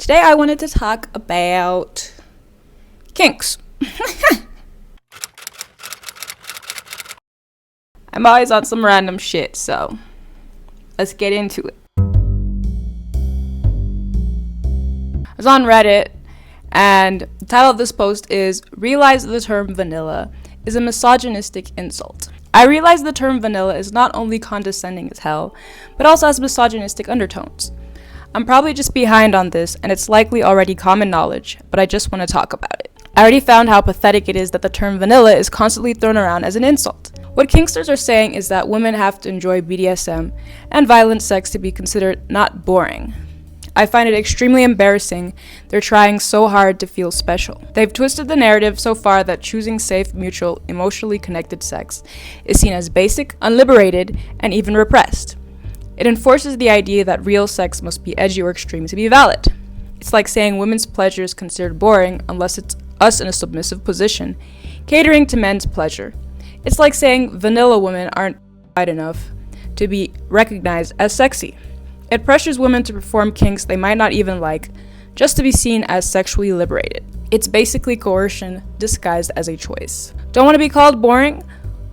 Today I wanted to talk about kinks. I'm always on some random shit, so let's get into it. I was on Reddit, and the title of this post is "Realize the term vanilla is a misogynistic insult." I realize the term vanilla is not only condescending as hell, but also has misogynistic undertones. I'm probably just behind on this, and it's likely already common knowledge, but I just want to talk about it. I already found how pathetic it is that the term vanilla is constantly thrown around as an insult. What kinksters are saying is that women have to enjoy BDSM and violent sex to be considered not boring. I find it extremely embarrassing they're trying so hard to feel special. They've twisted the narrative so far that choosing safe, mutual, emotionally connected sex is seen as basic, unliberated, and even repressed. It enforces the idea that real sex must be edgy or extreme to be valid. It's like saying women's pleasure is considered boring unless it's us in a submissive position, catering to men's pleasure. It's like saying vanilla women aren't wide enough to be recognized as sexy. It pressures women to perform kinks they might not even like, just to be seen as sexually liberated. It's basically coercion disguised as a choice. Don't want to be called boring?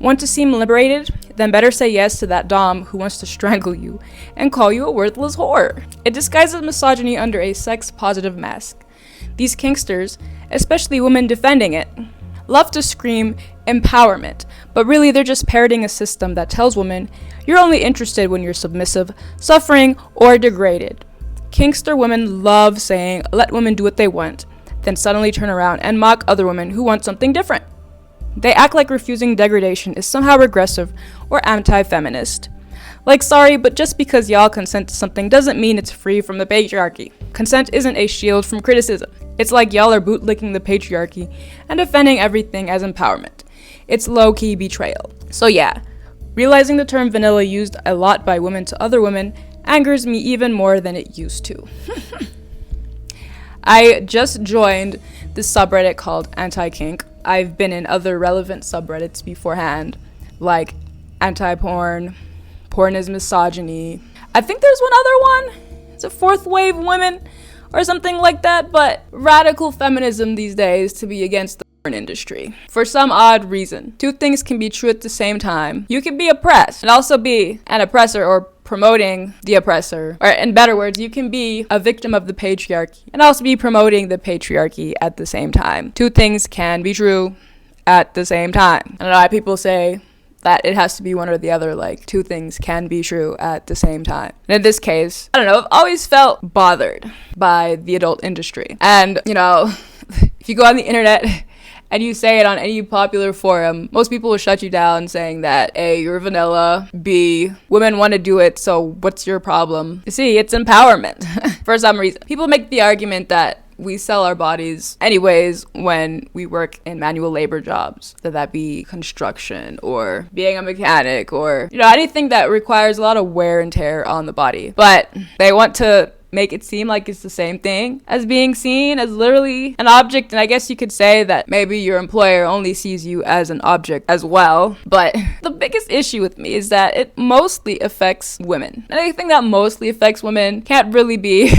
Want to seem liberated? Then better say yes to that dom who wants to strangle you and call you a worthless whore. It disguises misogyny under a sex-positive mask. These kinksters, especially women defending it, love to scream empowerment, but really they're just parroting a system that tells women you're only interested when you're submissive, suffering, or degraded. Kinkster women love saying, let women do what they want, then suddenly turn around and mock other women who want something different. They act like refusing degradation is somehow regressive or anti-feminist. Like, sorry, but just because y'all consent to something doesn't mean it's free from the patriarchy. Consent isn't a shield from criticism. It's like y'all are bootlicking the patriarchy and defending everything as empowerment. It's low-key betrayal. So yeah, realizing the term vanilla used a lot by women to other women angers me even more than it used to. I just joined this subreddit called Anti-Kink. I've been in other relevant subreddits beforehand, like anti-porn, porn is misogyny. I think there's one other one. It's a fourth wave women or something like that, but radical feminism these days to be against the porn industry. For some odd reason, two things can be true at the same time. You can be oppressed and also be an oppressor or promoting the oppressor. Or in better words, you can be a victim of the patriarchy and also be promoting the patriarchy at the same time. Two things can be true at the same time. I don't know why people say that it has to be one or the other, like two things can be true at the same time. And in this case, I don't know, I've always felt bothered by the adult industry. And, you know, if you go on the internet and you say it on any popular forum, most people will shut you down saying that A, you're vanilla, B, women want to do it, so what's your problem? C, it's empowerment. For some reason. People make the argument that we sell our bodies anyways when we work in manual labor jobs, that be construction or being a mechanic or, you know, anything that requires a lot of wear and tear on the body. But they want to make it seem like it's the same thing as being seen as literally an object. And I guess you could say that maybe your employer only sees you as an object as well. But the biggest issue with me is that it mostly affects women. And anything that mostly affects women can't really be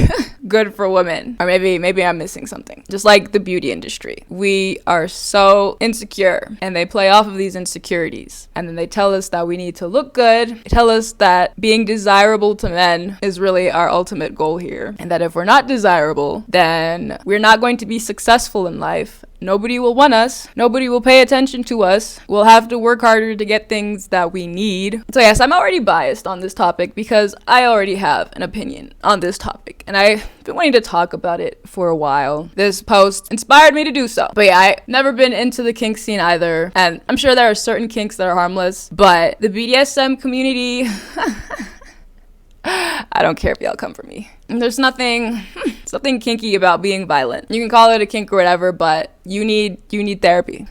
good for women. Or maybe I'm missing something. Just like the beauty industry. We are so insecure and they play off of these insecurities. And then they tell us that we need to look good. They tell us that being desirable to men is really our ultimate goal here, and that if we're not desirable, then we're not going to be successful in life. Nobody will want us. Nobody will pay attention to us. We'll have to work harder to get things that we need. So yes, I'm already biased on this topic because I already have an opinion on this topic, and I've been wanting to talk about it for a while. This post inspired me to do so. But yeah, I've never been into the kink scene either, and I'm sure there are certain kinks that are harmless, but the BDSM community I don't care if y'all come for me. There's nothing kinky about being violent. You can call it a kink or whatever, but you need therapy.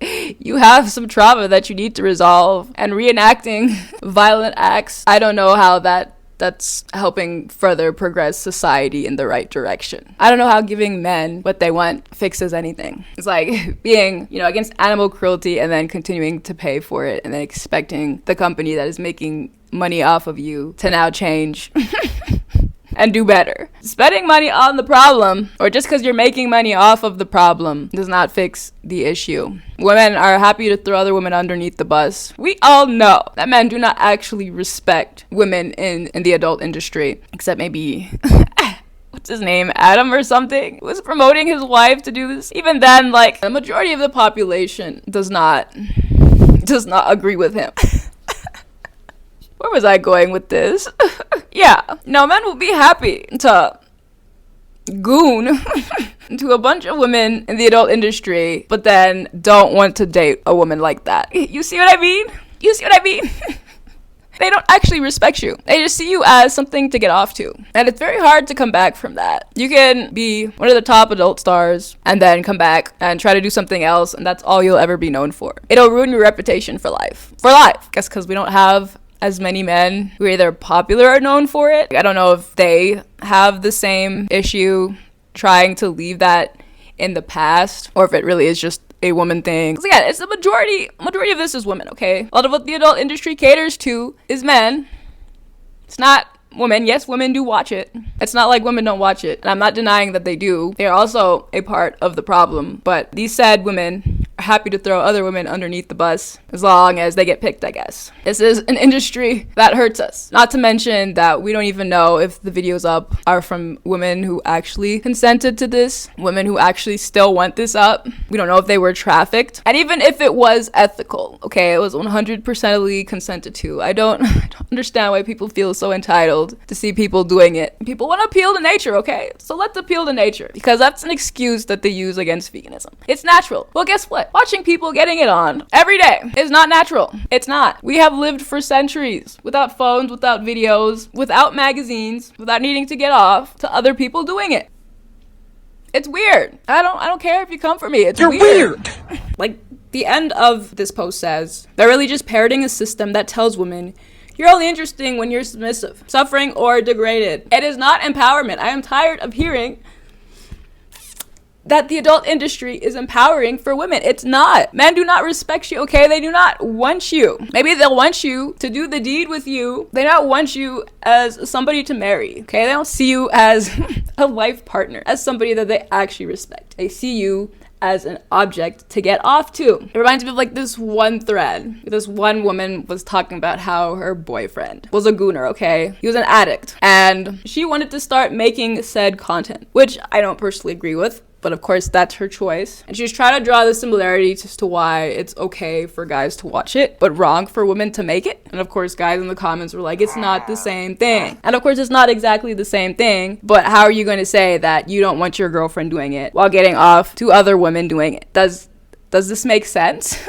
You have some trauma that you need to resolve, and reenacting violent acts, I don't know how that's helping further progress society in the right direction. I don't know how giving men what they want fixes anything. It's like being, against animal cruelty and then continuing to pay for it and then expecting the company that is making money off of you to now change. and do better. Spending money on the problem, or just because you're making money off of the problem, does not fix the issue. Women are happy to throw other women underneath the bus. We all know that men do not actually respect women in the adult industry, except maybe what's his name, Adam or something, was promoting his wife to do this. Even then, like, the majority of the population does not agree with him. Where was I going with this? Yeah, no, men will be happy to goon to a bunch of women in the adult industry, but then don't want to date a woman like that. You see what I mean? They don't actually respect you. They just see you as something to get off to. And it's very hard to come back from that. You can be one of the top adult stars and then come back and try to do something else, and that's all you'll ever be known for. It'll ruin your reputation for life. Guess because we don't have as many men who are either popular or known for it. I don't know if they have the same issue trying to leave that in the past, or if it really is just a woman thing. Because again, it's the majority of this is women, okay? A lot of what the adult industry caters to is men. It's not women. Yes, women do watch it. It's not like women don't watch it, and I'm not denying that they do. They are also a part of the problem, but these said women are happy to throw other women underneath the bus as long as they get picked, I guess. This is an industry that hurts us. Not to mention that we don't even know if the videos up are from women who actually consented to this, women who actually still want this up. We don't know if they were trafficked. And even if it was ethical, okay, it was 100% consented to. I don't understand why people feel so entitled to see people doing it. People want to appeal to nature, okay? So let's appeal to nature, because that's an excuse that they use against veganism. It's natural. Well, guess what? Watching people getting it on every day is not natural. It's not. We have lived for centuries without phones, without videos, without magazines, without needing to get off to other people doing it. It's weird. I don't care if you come for me. You're weird. Like the end of this post says, they're really just parroting a system that tells women you're only interesting when you're submissive, suffering, or degraded. It is not empowerment. I am tired of hearing that the adult industry is empowering for women. It's not. Men do not respect you, okay? They do not want you. Maybe they'll want you to do the deed with you. They don't want you as somebody to marry, okay? They don't see you as a life partner, as somebody that they actually respect. They see you as an object to get off to. It reminds me of like this one thread. This one woman was talking about how her boyfriend was a gooner, okay? He was an addict, and she wanted to start making said content, which I don't personally agree with. But of course, that's her choice. And she's trying to draw the similarities as to why it's okay for guys to watch it, but wrong for women to make it. And of course, guys in the comments were like, it's not the same thing. And of course, it's not exactly the same thing, but how are you going to say that you don't want your girlfriend doing it while getting off to other women doing it? Does this make sense?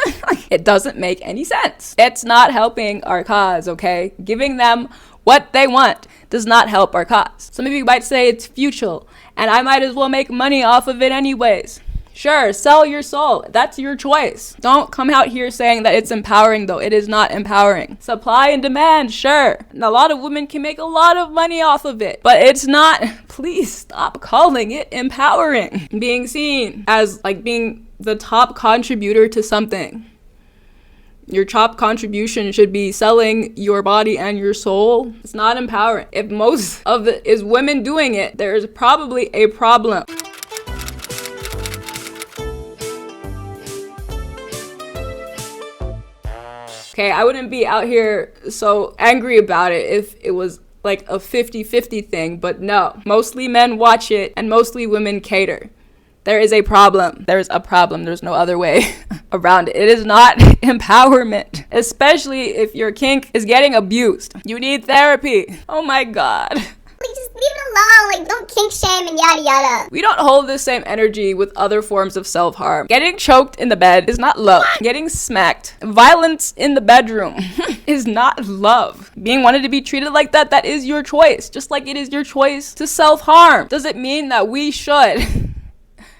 It doesn't make any sense. It's not helping our cause, okay? Giving them what they want does not help our cause. Some of you might say it's futile, and I might as well make money off of it anyways. Sure, sell your soul. That's your choice. Don't come out here saying that it's empowering, though. It is not empowering. Supply and demand, sure. And a lot of women can make a lot of money off of it, but it's not. Please stop calling it empowering. Being seen as like being the top contributor to something. Your top contribution should be selling your body and your soul. It's not empowering. If most of it is women doing it, there is probably a problem. Okay, I wouldn't be out here so angry about it if it was like a 50-50 thing, but no. Mostly men watch it and mostly women cater. There is a problem. There's a problem. There's no other way around it. It is not empowerment, especially if your kink is getting abused. You need therapy. Oh my God. Just leave it alone. Like, don't kink shame and yada yada. We don't hold the same energy with other forms of self-harm. Getting choked in the bed is not love. Getting smacked, violence in the bedroom is not love. Being wanted to be treated like that, that is your choice. Just like it is your choice to self-harm. Does it mean that we should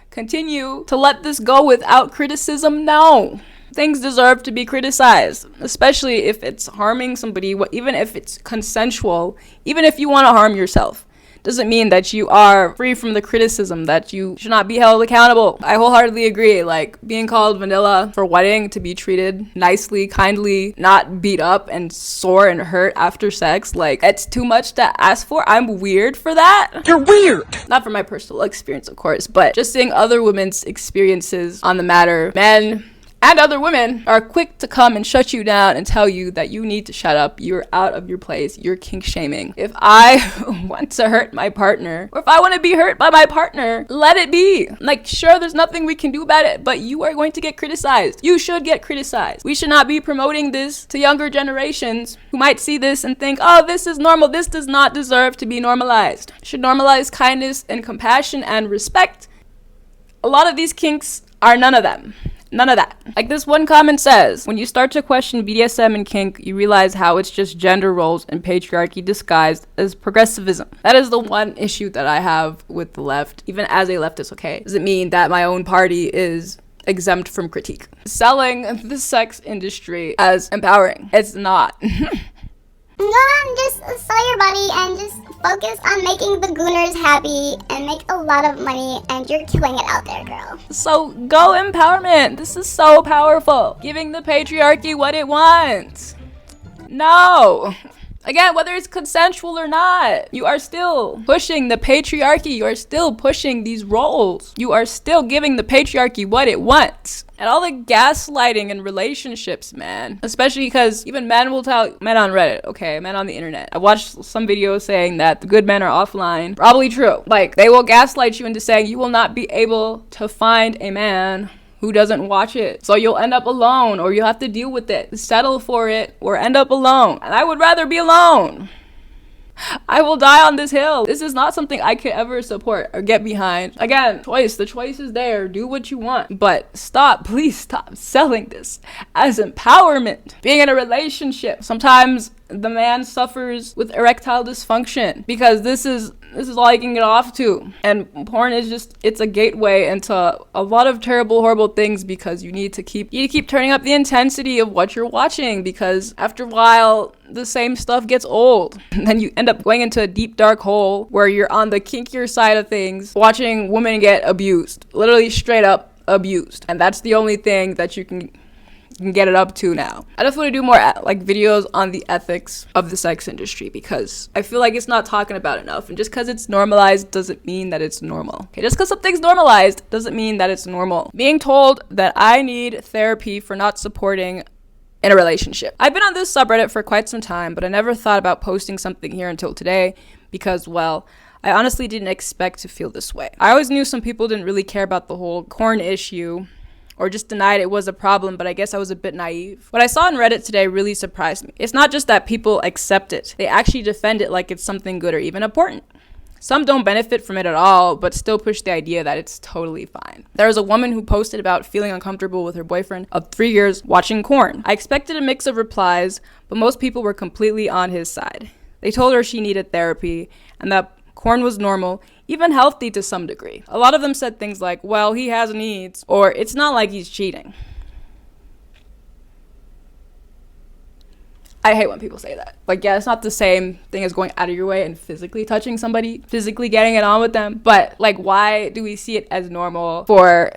continue to let this go without criticism? No. Things deserve to be criticized, especially if it's harming somebody, even if it's consensual, even if you want to harm yourself. doesn't mean that you are free from the criticism, that you should not be held accountable. I wholeheartedly agree. Like, being called vanilla for wanting to be treated nicely, kindly, not beat up and sore and hurt after sex, like, it's too much to ask for. I'm weird for that. You're weird. Not from my personal experience, of course, but just seeing other women's experiences on the matter. Men and other women are quick to come and shut you down and tell you that you need to shut up. You're out of your place. You're kink shaming. If I want to hurt my partner, or if I want to be hurt by my partner, let it be. Like, sure, there's nothing we can do about it, but you are going to get criticized. You should get criticized. We should not be promoting this to younger generations who might see this and think, oh, this is normal. This does not deserve to be normalized. Should normalize kindness and compassion and respect. A lot of these kinks are none of them. None of that. Like this one comment says, when you start to question BDSM and kink, you realize how it's just gender roles and patriarchy disguised as progressivism. That is the one issue that I have with the left, even as a leftist, okay? Does it mean that my own party is exempt from critique? Selling the sex industry as empowering. It's not. Go on, just sell your body and just focus on making the gooners happy and make a lot of money, and you're killing it out there, girl. So go empowerment. This is so powerful. Giving the patriarchy what it wants. No. Again, whether it's consensual or not, you are still pushing the patriarchy. You are still pushing these roles. You are still giving the patriarchy what it wants. And all the gaslighting in relationships, man. Especially because even men will tell, men on Reddit, okay, men on the internet. I watched some videos saying that the good men are offline. Probably true. Like, they will gaslight you into saying you will not be able to find a man who doesn't watch it. So you'll end up alone, or you'll have to deal with it, settle for it, or end up alone. And I would rather be alone. I will die on this hill. This is not something I could ever support or get behind. Again, choice. The choice is there. Do what you want. But stop, please stop selling this as empowerment. Being in a relationship, sometimes the man suffers with erectile dysfunction because this is all he can get off to. And porn is just, it's a gateway into a lot of terrible, horrible things because you need to keep turning up the intensity of what you're watching, because after a while, the same stuff gets old. And then you end up going into a deep, dark hole where you're on the kinkier side of things, watching women get abused. Literally straight up abused. And that's the only thing that you can get it up to now. I definitely do more like videos on the ethics of the sex industry because I feel like it's not talking about enough, and just because it's normalized doesn't mean that it's normal. Okay, just because something's normalized doesn't mean that it's normal. Being told that I need therapy for not supporting in a relationship. I've been on this subreddit for quite some time, but I never thought about posting something here until today because, well, I honestly didn't expect to feel this way. I always knew some people didn't really care about the whole corn issue or just denied it was a problem, but I guess I was a bit naive. What I saw on Reddit today really surprised me. It's not just that people accept it, they actually defend it like it's something good or even important. Some don't benefit from it at all, but still push the idea that it's totally fine. There was a woman who posted about feeling uncomfortable with her boyfriend of 3 years watching corn. I expected a mix of replies, but most people were completely on his side. They told her she needed therapy and that corn was normal, even healthy to some degree. A lot of them said things like, well, he has needs, or it's not like he's cheating. I hate when people say that. Like, yeah, it's not the same thing as going out of your way and physically touching somebody, physically getting it on with them. But, like, why do we see it as normal for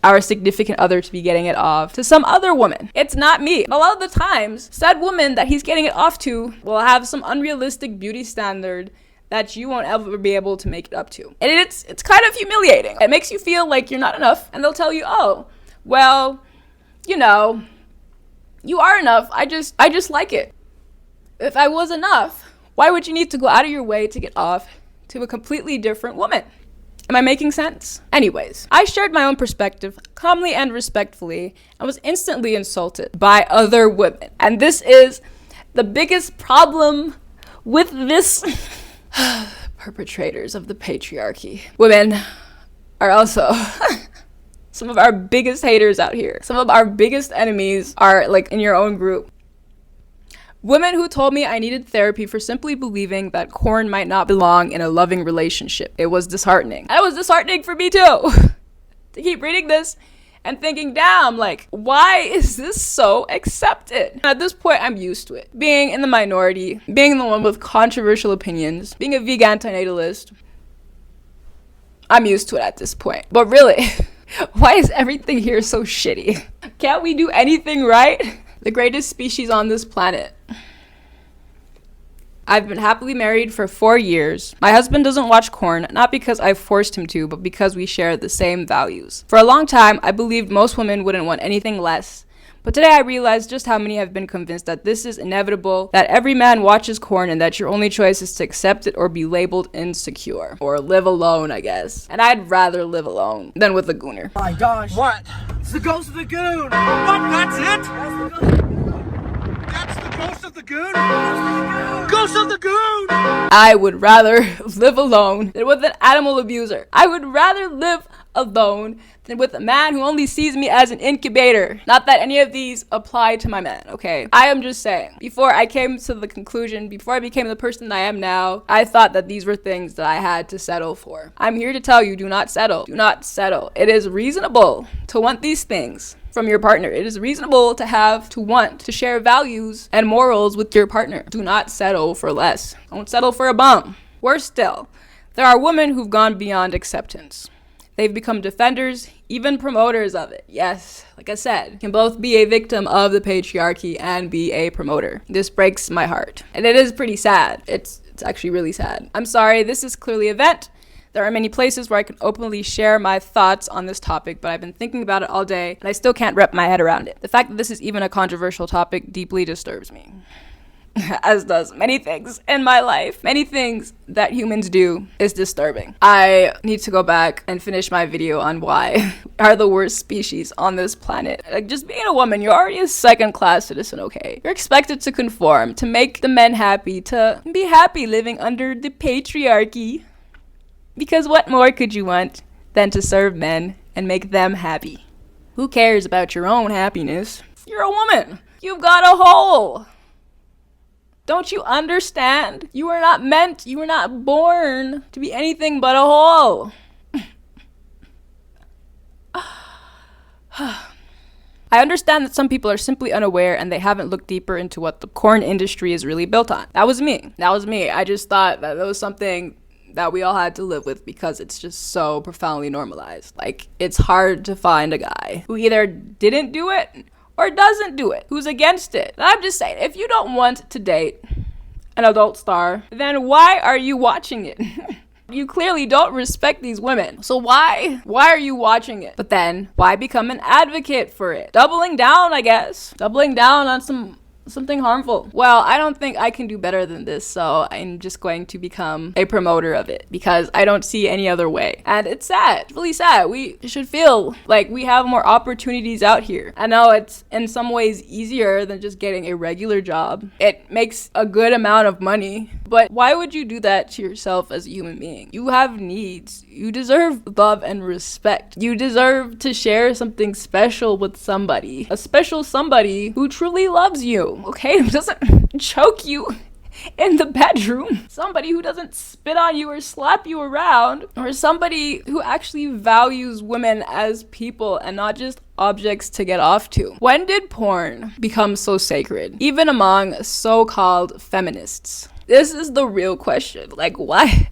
our significant other to be getting it off to some other woman? It's not me. A lot of the times, said woman that he's getting it off to will have some unrealistic beauty standard that you won't ever be able to make it up to. And it's kind of humiliating. It makes you feel like you're not enough. And they'll tell you, oh, well, you know, you are enough. I just like it. If I was enough, why would you need to go out of your way to get off to a completely different woman? Am I making sense? Anyways, I shared my own perspective calmly and respectfully and was instantly insulted by other women. And this is the biggest problem with this perpetrators of the patriarchy. Women are also some of our biggest haters out here. Some of our biggest enemies are like in your own group. Women who told me I needed therapy for simply believing that corn might not belong in a loving relationship. It was disheartening. And it was disheartening for me too to keep reading this and thinking, damn, like, why is this so accepted? And at this point, I'm used to it. Being in the minority, being the one with controversial opinions, being a vegan antinatalist, I'm used to it at this point. But really, why is everything here so shitty? Can't we do anything right? The greatest species on this planet. I've been happily married for 4 years. My husband doesn't watch porn, not because I forced him to, but because we share the same values. For a long time, I believed most women wouldn't want anything less. But today I realize just how many have been convinced that this is inevitable, that every man watches porn, and that your only choice is to accept it or be labeled insecure. Or live alone, I guess. And I'd rather live alone than with a gooner. Oh my gosh. What? It's the ghost of the goon. What? That's it? That's the ghost of the goon? Ghost of the goon! I would rather live alone than with an animal abuser. I would rather live alone than with a man who only sees me as an incubator. Not that any of these apply to my man, okay? I am just saying, before I came to the conclusion, before I became the person that I am now, I thought that these were things that I had to settle for. I'm here to tell you, do not settle. Do not settle. It is reasonable to want these things from your partner. It is reasonable to want to share values and morals with your partner. Do not settle for less. Don't settle for a bum. Worse still, there are women who've gone beyond acceptance. They've become defenders, even promoters of it. Yes, like I said, can both be a victim of the patriarchy and be a promoter. This breaks my heart. And it is pretty sad. It's actually really sad. I'm sorry, this is clearly a vent. There are many places where I can openly share my thoughts on this topic, but I've been thinking about it all day, and I still can't wrap my head around it. The fact that this is even a controversial topic deeply disturbs me. As does many things in my life. Many things that humans do is disturbing. I need to go back and finish my video on why we are the worst species on this planet. Like, just being a woman, you're already a second-class citizen, okay? You're expected to conform, to make the men happy, to be happy living under the patriarchy. Because what more could you want than to serve men and make them happy? Who cares about your own happiness? You're a woman. You've got a hole. Don't you understand? You were not born to be anything but a hole. I understand that some people are simply unaware and they haven't looked deeper into what the porn industry is really built on. That was me. I just thought that was something that we all had to live with because it's just so profoundly normalized. Like, it's hard to find a guy who either didn't do it or doesn't do it, who's against it. And I'm just saying, if you don't want to date an adult star, then why are you watching it? You clearly don't respect these women. So why are you watching it? But then, why become an advocate for it? Doubling down, I guess. Doubling down on something harmful. Well, I don't think I can do better than this, so I'm just going to become a promoter of it because I don't see any other way. And it's sad. It's really sad. We should feel like we have more opportunities out here. I know it's in some ways easier than just getting a regular job. It makes a good amount of money, but why would you do that to yourself as a human being? You have needs. You deserve love and respect. You deserve to share something special with somebody. A special somebody who truly loves you. Okay, who doesn't choke you in the bedroom, somebody who doesn't spit on you or slap you around, or somebody who actually values women as people and not just objects to get off to. When did porn become so sacred, even among so-called feminists? This is the real question. Like, why?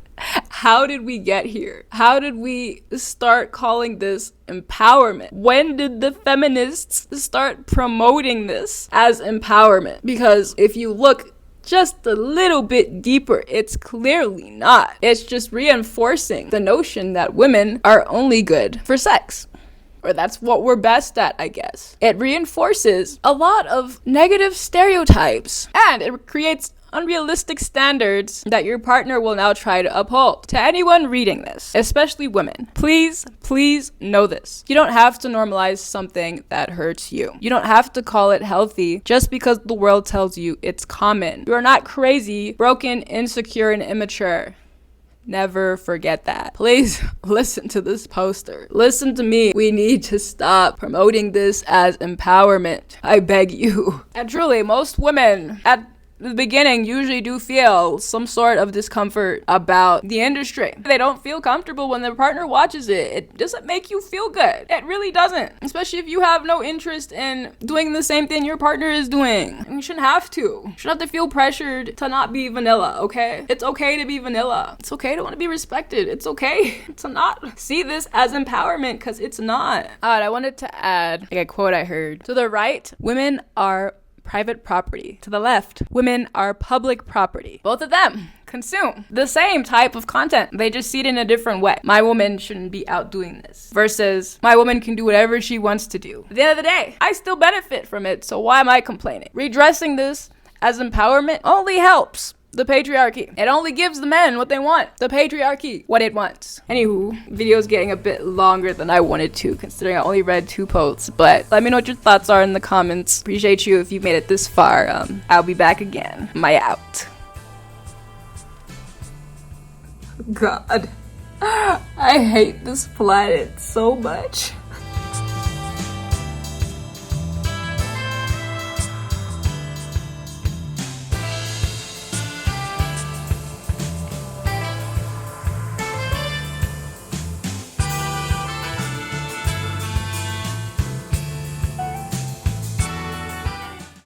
How did we get here? How did we start calling this empowerment? When did the feminists start promoting this as empowerment? Because if you look just a little bit deeper, it's clearly not. It's just reinforcing the notion that women are only good for sex. Or that's what we're best at, I guess. It reinforces a lot of negative stereotypes, and it creates unrealistic standards that your partner will now try to uphold. To anyone reading this, especially women, please know this. You don't have to normalize something that hurts you. You don't have to call it healthy just because the world tells you it's common. You are not crazy, broken, insecure, and immature. Never forget that. Please listen to this poster. Listen to me. We need to stop promoting this as empowerment. I beg you. And truly, most women at the beginning usually do feel some sort of discomfort about the industry. They don't feel comfortable when their partner watches it. It doesn't make you feel good. It really doesn't. Especially if you have no interest in doing the same thing your partner is doing. And you shouldn't have to. You shouldn't have to feel pressured to not be vanilla, okay? It's okay to be vanilla. It's okay to want to be respected. It's okay to not see this as empowerment, because it's not. I wanted to add like a quote I heard. To the right, women are private property. To the left, women are public property. Both of them consume the same type of content. They just see it in a different way. My woman shouldn't be out doing this versus my woman can do whatever she wants to do. At the end of the day, I still benefit from it, so why am I complaining? Redressing this as empowerment only helps the patriarchy. It only gives the men what they want. The patriarchy, what it wants. Anywho, video's getting a bit longer than I wanted to, considering I only read 2 posts, but let me know what your thoughts are in the comments. Appreciate you if you made it this far. I'll be back again. Maya out. God, I hate this planet so much.